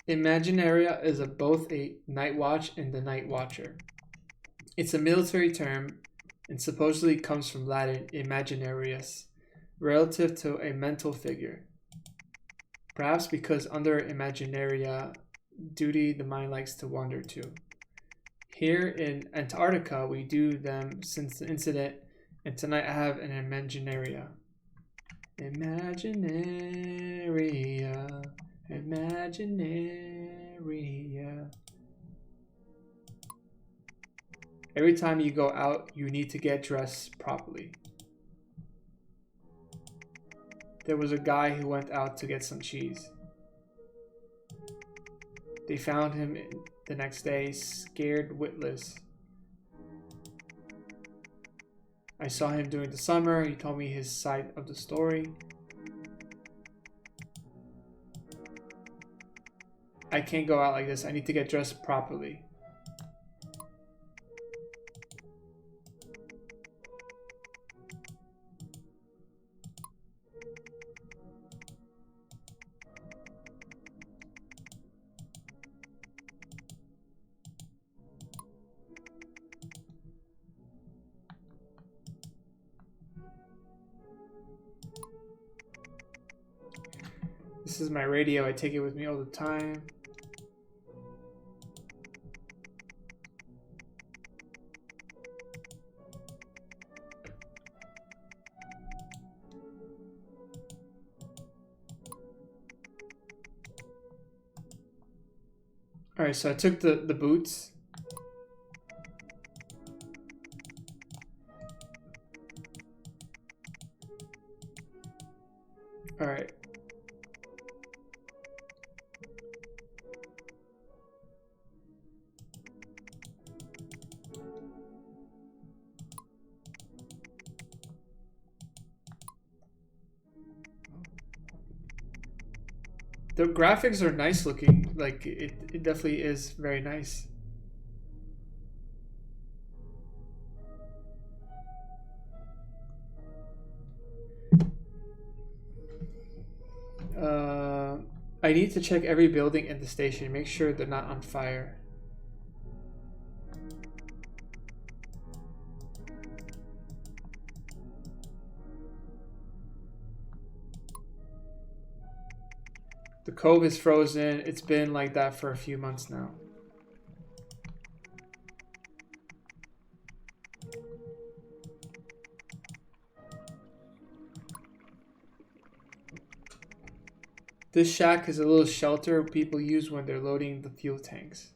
Imaginaria is both a night watch and the night watcher. It's a military term and supposedly comes from Latin imaginarius, relative to a mental figure. Perhaps because under Imaginaria duty, the mind likes to wander too. Here in Antarctica, we do them since the incident, and tonight I have an Imaginaria. Imaginaria, Imaginaria. Every time you go out, you need to get dressed properly. There was a guy who went out to get some cheese. They found him the next day, scared witless. I saw him during the summer. He told me his side of the story. I can't go out like this. I need to get dressed properly. This is my radio. I take it with me all the time. All right, so I took the boots. All right. The graphics are nice looking. Like it definitely is very nice. I need to check every building in the station. Make sure they're not on fire. The cove is frozen. It's been like that for a few months now. This shack is a little shelter people use when they're loading the fuel tanks.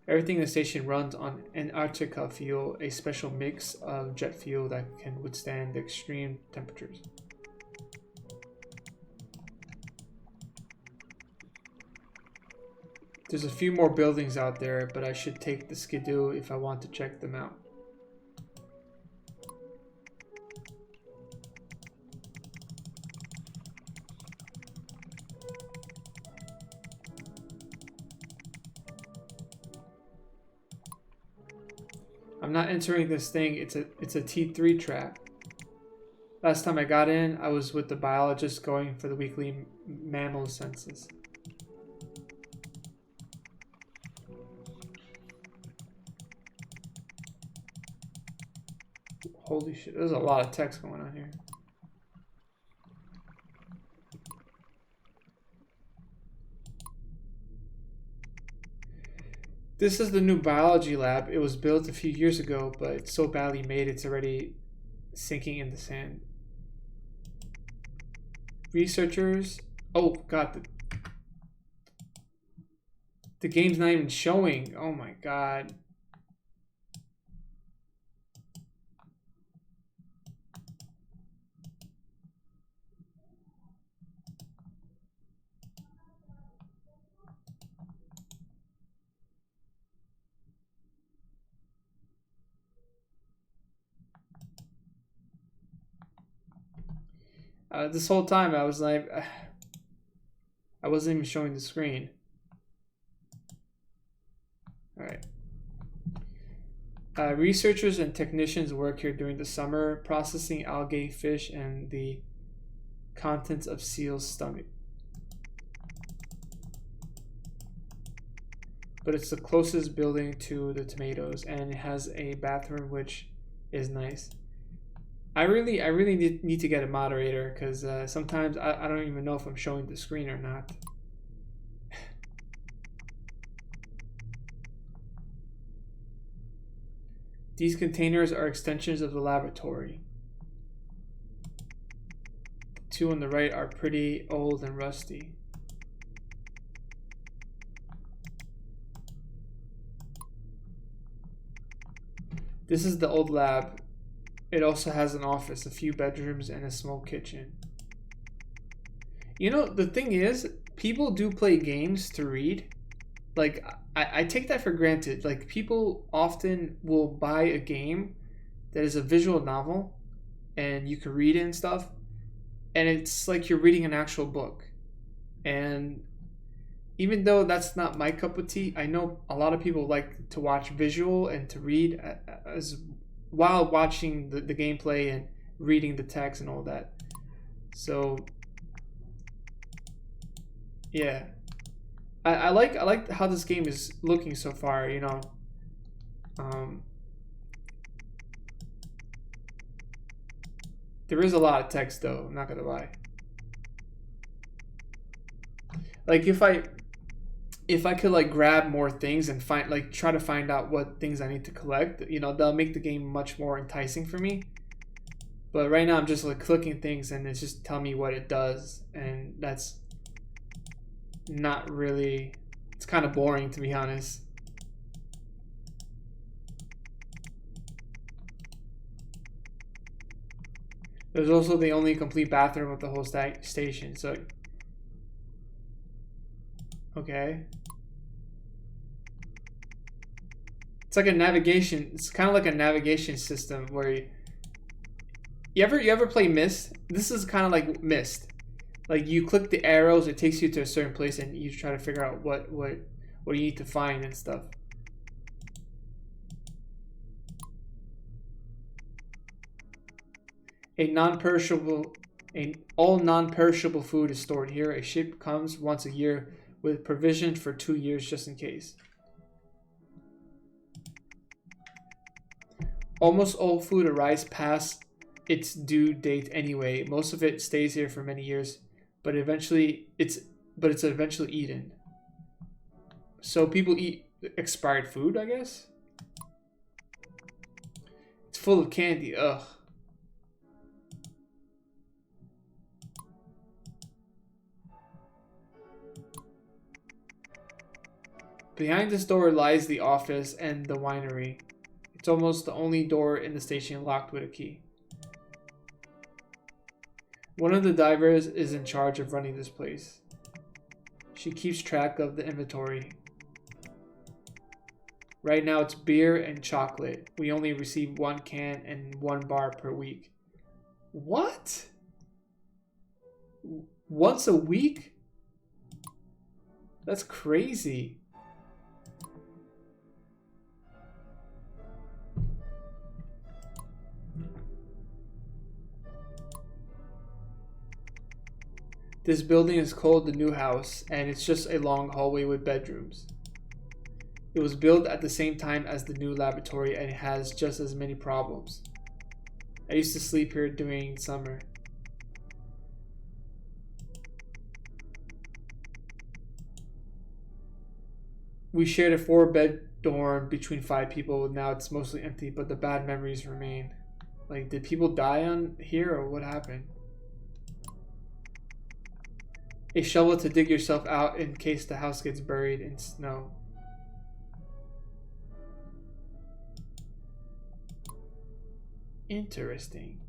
Everything in the station runs on Antarctica fuel, a special mix of jet fuel that can withstand extreme temperatures. There's a few more buildings out there, but I should take the skidoo if I want to check them out. I'm not entering this thing. It's a T3 trap. Last time I got in, I was with the biologist going for the weekly mammal census. Holy shit, there's a lot of text going on here. This is the new biology lab. It was built a few years ago, but it's so badly made it's already sinking in the sand. Researchers... Oh, God. The game's not even showing. Oh, my God. This whole time I was like, I wasn't even showing the screen. All right. Researchers and technicians work here during the summer, processing algae, fish, and the contents of seals' stomach. but it's the closest building to the tomatoes, and it has a bathroom which is nice. I really need to get a moderator because sometimes I don't even know if I'm showing the screen or not. These containers are extensions of the laboratory. The two on the right are pretty old and rusty. This is the old lab. It also has an office, a few bedrooms, and a small kitchen. You know, the thing is, people do play games to read. Like, I take that for granted. Like, people often will buy a game that is a visual novel and you can read it and stuff. And it's like you're reading an actual book. And even though that's not my cup of tea, I know a lot of people like to watch visual and to read as while watching the gameplay and reading the text and all that. So yeah, I like how this game is looking so far. You know, there is a lot of text though. I'm not gonna lie. Like if I could like grab more things and find like try to find out what things I need to collect, you know, that'll make the game much more enticing for me. But right now I'm just like clicking things and it's just telling me what it does, and that's not really, it's kind of boring to be honest. There's also the only complete bathroom of the whole station, so okay. It's like a navigation. It's kind of like a navigation system where you ever play Myst? This is kind of like Myst. Like you click the arrows, it takes you to a certain place, and you try to figure out what you need to find and stuff. All non-perishable food is stored here. A ship comes once a year with provision for 2 years just in case. Almost all food arrives past its due date anyway. Most of it stays here for many years, but it's eventually eaten. So people eat expired food, I guess. It's full of candy. Ugh. Behind this door lies the office and the winery. It's almost the only door in the station locked with a key. One of the divers is in charge of running this place. She keeps track of the inventory. Right now it's beer and chocolate. We only receive 1 can and 1 bar per week. What? Once a week? That's crazy. This building is called the New House, and it's just a long hallway with bedrooms. It was built at the same time as the new laboratory, and it has just as many problems. I used to sleep here during summer. We shared a 4-bed dorm between 5 people. Now it's mostly empty, but the bad memories remain. Like, did people die on here, or what happened? A shovel to dig yourself out in case the house gets buried in snow. Interesting.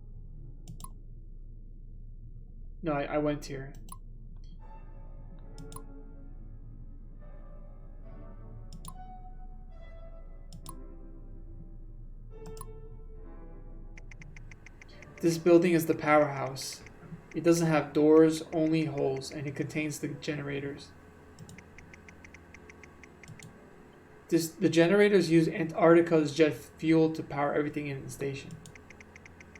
No, I went here. This building is the powerhouse. It doesn't have doors, only holes, and it contains the generators. The generators use Antarctica's jet fuel to power everything in the station.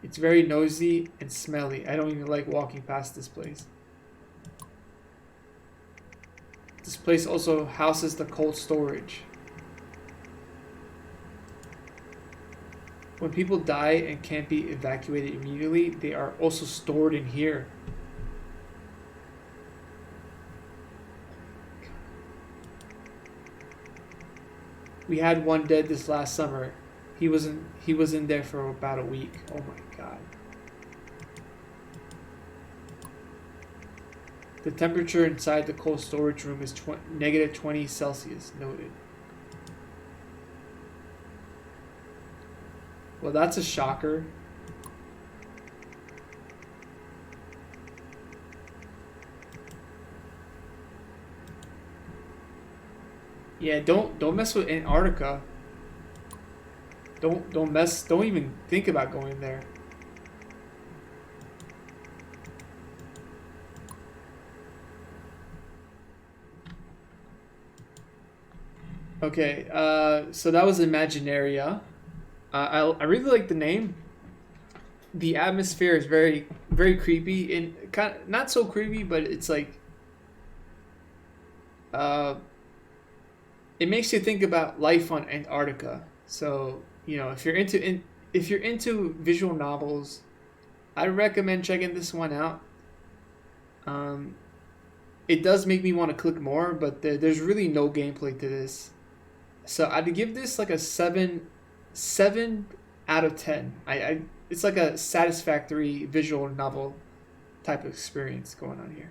It's very noisy and smelly. I don't even like walking past this place. This place also houses the cold storage. When people die and can't be evacuated immediately, they are also stored in here. We had one dead this last summer. He was in there for about a week. Oh my god. The temperature inside the cold storage room is negative 20 Celsius. Noted. Well, that's a shocker. Yeah, don't mess with Antarctica. Don't even think about going there. Okay, so that was Imaginaria. I really like the name. The atmosphere is very creepy and kind of, not so creepy, but it's like uh, it makes you think about life on Antarctica. So if you're into visual novels, I recommend checking this one out. Um, it does make me want to click more, but there's really no gameplay to this. So I'd give this like a 7 out of 10. I it's like a satisfactory visual novel type of experience going on here.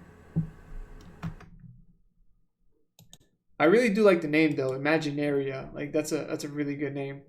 I really do like the name though, Imaginaria. Like that's a really good name.